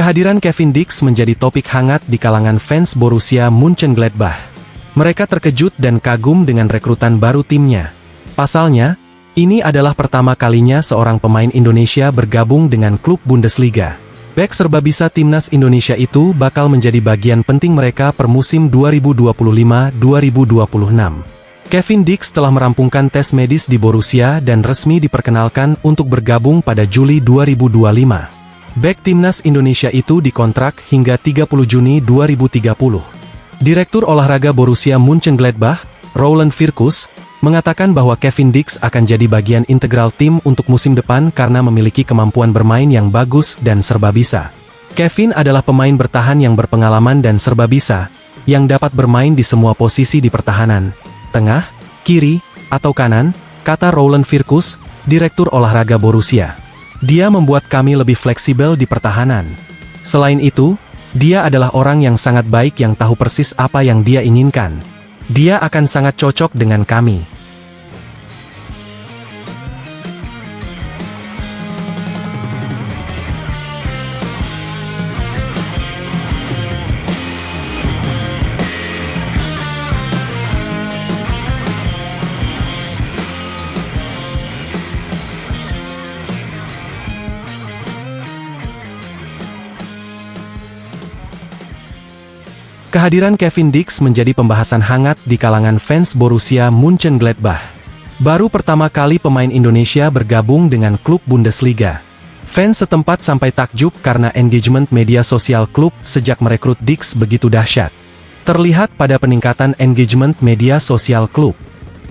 Kehadiran Kevin Dix menjadi topik hangat di kalangan fans Borussia Mönchengladbach. Mereka terkejut dan kagum dengan rekrutan baru timnya. Pasalnya, ini adalah pertama kalinya seorang pemain Indonesia bergabung dengan klub Bundesliga. Bek serbabisa timnas Indonesia itu bakal menjadi bagian penting mereka per musim 2025-2026. Kevin Dix telah merampungkan tes medis di Borussia dan resmi diperkenalkan untuk bergabung pada Juli 2025. Bek timnas Indonesia itu dikontrak hingga 30 Juni 2030. Direktur olahraga Borussia Mönchengladbach, Roland Virkus, mengatakan bahwa Kevin Dix akan jadi bagian integral tim untuk musim depan karena memiliki kemampuan bermain yang bagus dan serbabisa. Kevin adalah pemain bertahan yang berpengalaman dan serbabisa, yang dapat bermain di semua posisi di pertahanan, tengah, kiri, atau kanan, kata Roland Virkus, direktur olahraga Borussia. Dia membuat kami lebih fleksibel di pertahanan. Selain itu, dia adalah orang yang sangat baik yang tahu persis apa yang dia inginkan. Dia akan sangat cocok dengan kami. Kehadiran Kevin Dix menjadi pembahasan hangat di kalangan fans Borussia Mönchengladbach. Baru pertama kali pemain Indonesia bergabung dengan klub Bundesliga. Fans setempat sampai takjub karena engagement media sosial klub sejak merekrut Dix begitu dahsyat. Terlihat pada peningkatan engagement media sosial klub.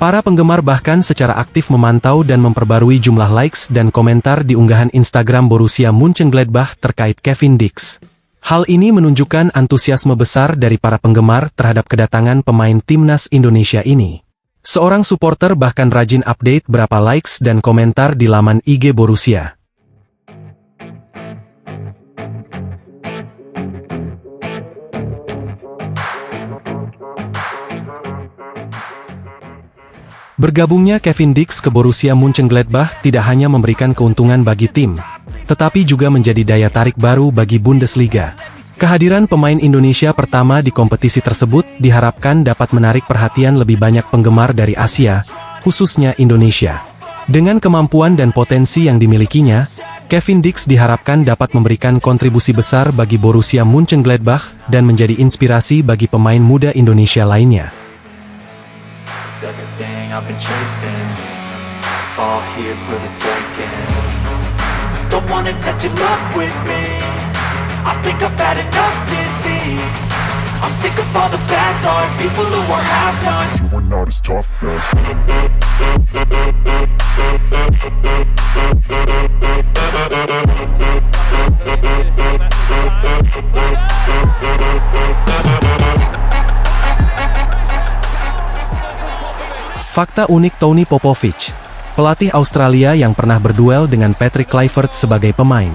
Para penggemar bahkan secara aktif memantau dan memperbarui jumlah likes dan komentar di unggahan Instagram Borussia Mönchengladbach terkait Kevin Dix. Hal ini menunjukkan antusiasme besar dari para penggemar terhadap kedatangan pemain timnas Indonesia ini. Seorang supporter bahkan rajin update berapa likes dan komentar di laman IG Borussia. Bergabungnya Kevin Dix ke Borussia Mönchengladbach tidak hanya memberikan keuntungan bagi tim, tetapi juga menjadi daya tarik baru bagi Bundesliga. Kehadiran pemain Indonesia pertama di kompetisi tersebut diharapkan dapat menarik perhatian lebih banyak penggemar dari Asia, khususnya Indonesia. Dengan kemampuan dan potensi yang dimilikinya, Kevin Dix diharapkan dapat memberikan kontribusi besar bagi Borussia Mönchengladbach dan menjadi inspirasi bagi pemain muda Indonesia lainnya. I've been chasing, all here for the taking. Don't wanna test your luck with me, I think I've had enough disease. I'm sick of all the bad thoughts, people who are half-nots. You are not as tough as Fakta unik Tony Popovic, pelatih Australia yang pernah berduel dengan Patrick Kluivert sebagai pemain.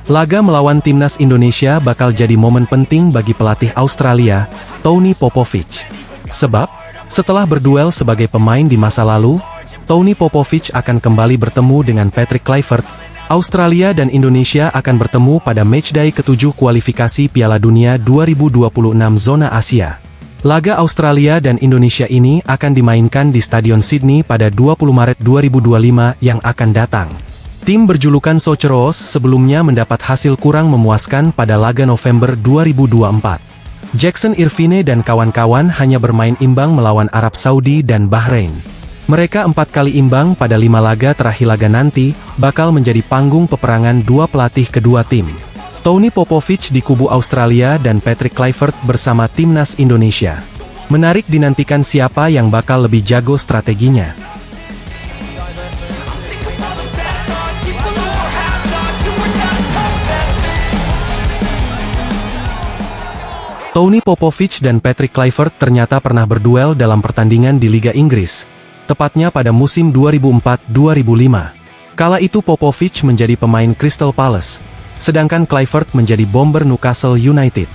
Laga melawan timnas Indonesia bakal jadi momen penting bagi pelatih Australia, Tony Popovic. Sebab, setelah berduel sebagai pemain di masa lalu, Tony Popovic akan kembali bertemu dengan Patrick Kluivert. Australia dan Indonesia akan bertemu pada matchday ke-7 kualifikasi Piala Dunia 2026 zona Asia. Laga Australia dan Indonesia ini akan dimainkan di Stadion Sydney pada 20 Maret 2025 yang akan datang. Tim berjulukan Socceroos sebelumnya mendapat hasil kurang memuaskan pada laga November 2024. Jackson Irvine dan kawan-kawan hanya bermain imbang melawan Arab Saudi dan Bahrain. Mereka 4 kali imbang pada 5 laga terakhir. Laga nanti bakal menjadi panggung peperangan dua pelatih kedua tim. Tony Popovich di kubu Australia dan Patrick Kluivert bersama timnas Indonesia. Menarik dinantikan siapa yang bakal lebih jago strateginya. Tony Popovich dan Patrick Kluivert ternyata pernah berduel dalam pertandingan di Liga Inggris. Tepatnya pada musim 2004-2005. Kala itu Popovich menjadi pemain Crystal Palace, sedangkan Kluivert menjadi bomber Newcastle United.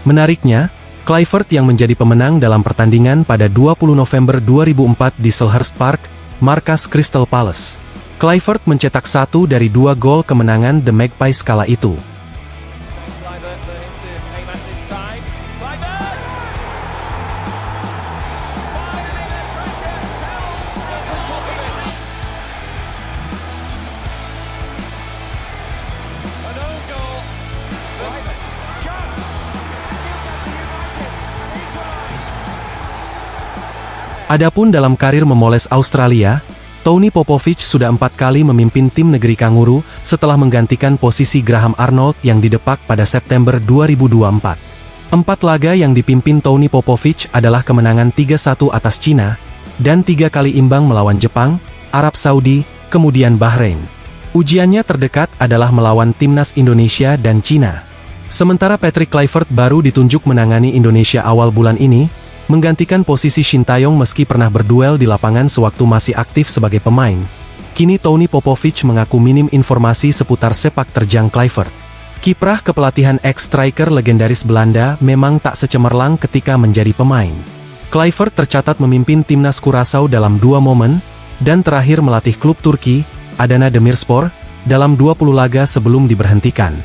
Menariknya, Kluivert yang menjadi pemenang dalam pertandingan pada 20 November 2004 di Selhurst Park, markas Crystal Palace. Kluivert mencetak 1 dari 2 gol kemenangan The Magpies kala itu. Adapun dalam karir memoles Australia, Tony Popovich sudah 4 kali memimpin tim negeri kanguru setelah menggantikan posisi Graham Arnold yang didepak pada September 2024. 4 laga yang dipimpin Tony Popovich adalah kemenangan 3-1 atas Cina, dan 3 kali imbang melawan Jepang, Arab Saudi, kemudian Bahrain. Ujiannya terdekat adalah melawan timnas Indonesia dan Cina. Sementara Patrick Kluivert baru ditunjuk menangani Indonesia awal bulan ini, menggantikan posisi Shin Tae-yong meski pernah berduel di lapangan sewaktu masih aktif sebagai pemain. Kini Tony Popovich mengaku minim informasi seputar sepak terjang Kluivert. Kiprah kepelatihan ex-striker legendaris Belanda memang tak secemerlang ketika menjadi pemain. Kluivert tercatat memimpin timnas Curaçao dalam 2 momen, dan terakhir melatih klub Turki, Adana Demirspor, dalam 20 laga sebelum diberhentikan.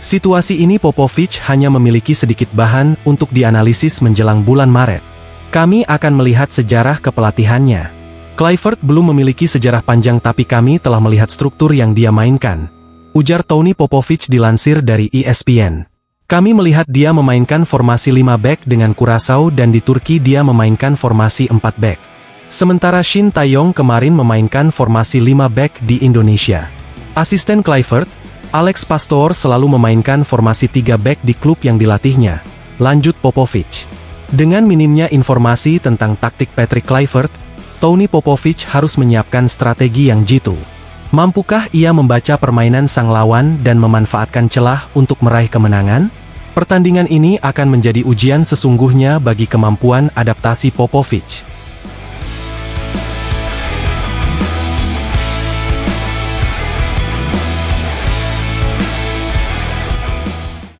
Situasi ini Popovich hanya memiliki sedikit bahan untuk dianalisis menjelang bulan Maret. Kami akan melihat sejarah kepelatihannya. Kluivert belum memiliki sejarah panjang tapi kami telah melihat struktur yang dia mainkan, ujar Tony Popovich dilansir dari ESPN. Kami melihat dia memainkan formasi 5 back dengan Curaçao dan di Turki dia memainkan formasi 4 back. Sementara Shin Tae-yong kemarin memainkan formasi 5 back di Indonesia. Asisten Kluivert, Alex Pastoor selalu memainkan formasi 3 back di klub yang dilatihnya, lanjut Popovich. Dengan minimnya informasi tentang taktik Patrick Kluivert, Tony Popovich harus menyiapkan strategi yang jitu. Mampukah ia membaca permainan sang lawan dan memanfaatkan celah untuk meraih kemenangan? Pertandingan ini akan menjadi ujian sesungguhnya bagi kemampuan adaptasi Popovich.